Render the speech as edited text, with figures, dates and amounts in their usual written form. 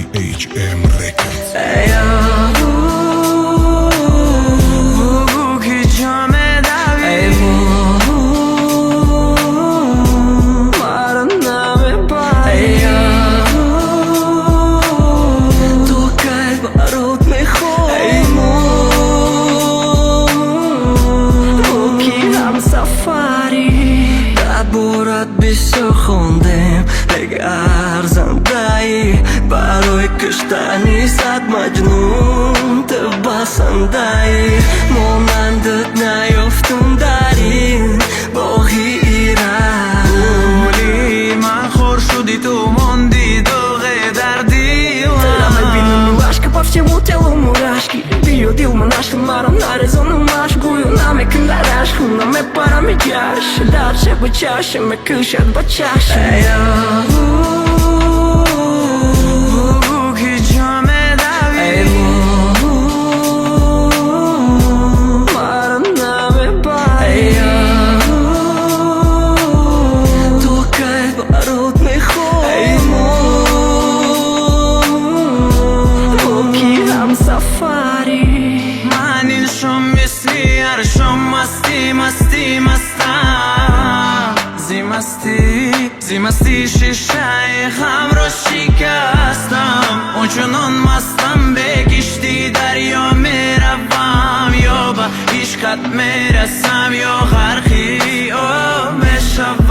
HM Records. Барои киштани сад маҷнун табасандаи монандат наёфтум дар ин боғи иран гули ман хор шуди ту монди доғе дар дил бинум ашка по всему телу мурашки биё дил манашкин марам нарезону маш гӯю намекун дар ашку намепара меҷаш дарше ба чашем мекӯшад ба чашем зимасти шишаи хамро шикастам ончунон мастам бе кишти дарё меравам ё ба ишқат мерасам ё ғарқи об мешавам